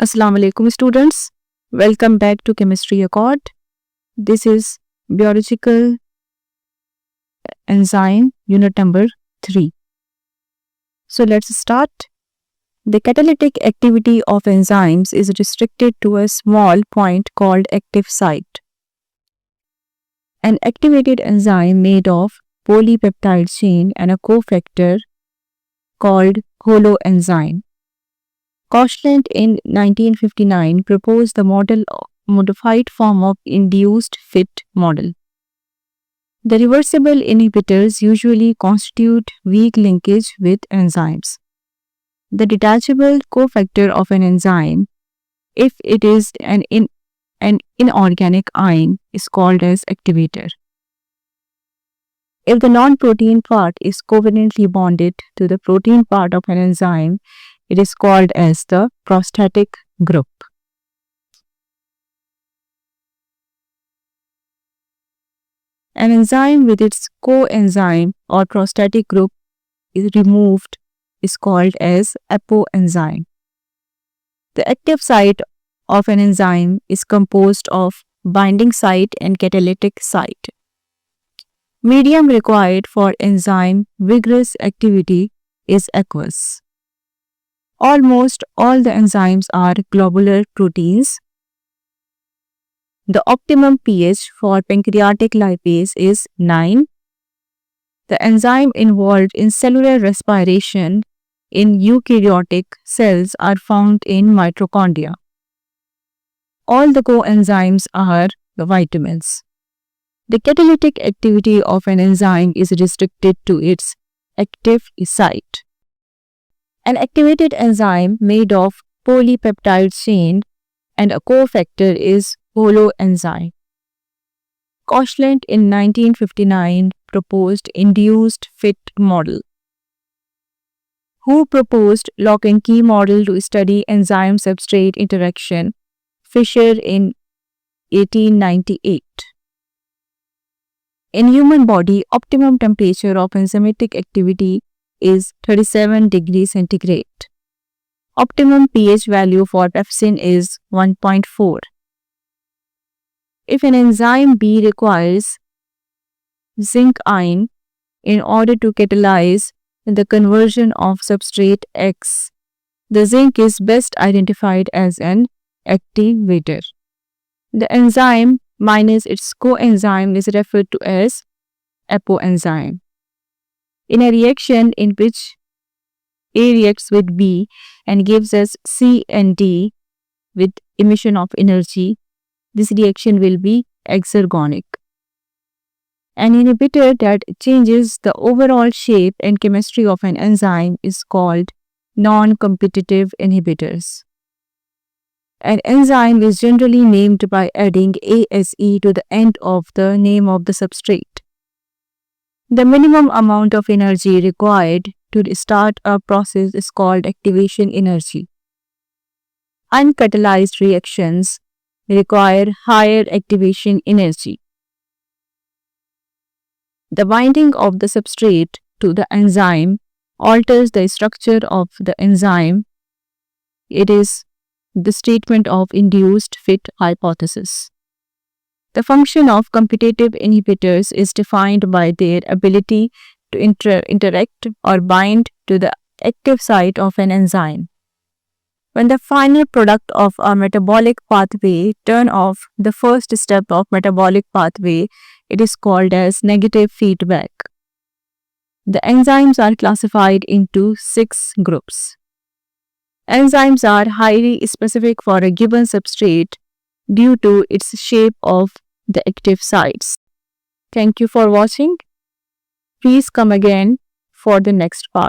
Assalamu alaikum students. Welcome back to Chemistry Accord. This is Biological Enzyme Unit number 3. So let's start. The catalytic activity of enzymes is restricted to a small point called active site. An activated enzyme made of polypeptide chain and a cofactor called holoenzyme. Koshland in 1959 proposed the modified form of induced fit model. The reversible inhibitors usually constitute weak linkage with enzymes. The detachable cofactor of an enzyme, if it is an inorganic ion, is called as activator. If the non-protein part is covalently bonded to the protein part of an enzyme, it is called as the prostatic group. An enzyme with its coenzyme or prostatic group is removed is called as apoenzyme. The active site of an enzyme is composed of binding site and catalytic site. Medium required for enzyme vigorous activity is aqueous. Almost all the enzymes are globular proteins. The optimum pH for pancreatic lipase is 9. The enzyme involved in cellular respiration in eukaryotic cells are found in mitochondria. All the coenzymes are the vitamins. The catalytic activity of an enzyme is restricted to its active site. An activated enzyme made of polypeptide chain and a cofactor is holoenzyme. Koshland in 1959 proposed induced fit model. Who proposed lock and key model to study enzyme substrate interaction? Fisher in 1898. In human body, optimum temperature of enzymatic activity is 37 degrees centigrade. Optimum pH value for pepsin is 1.4. If an enzyme B requires zinc ion in order to catalyze the conversion of substrate X, the zinc is best identified as an activator. The enzyme minus its coenzyme is referred to as apoenzyme. In a reaction in which A reacts with B and gives us C and D with emission of energy, this reaction will be exergonic. An inhibitor that changes the overall shape and chemistry of an enzyme is called non-competitive inhibitors. An enzyme is generally named by adding ASE to the end of the name of the substrate. The minimum amount of energy required to start a process is called activation energy. Uncatalyzed reactions require higher activation energy. The binding of the substrate to the enzyme alters the structure of the enzyme. It is the statement of induced fit hypothesis. The function of competitive inhibitors is defined by their ability to interact or bind to the active site of an enzyme. When the final product of a metabolic pathway turn off the first step of metabolic pathway, it is called as negative feedback. The enzymes are classified into 6 groups. Enzymes are highly specific for a given substrate due to its shape of the active sites. Thank you for watching. Please come again for the next part.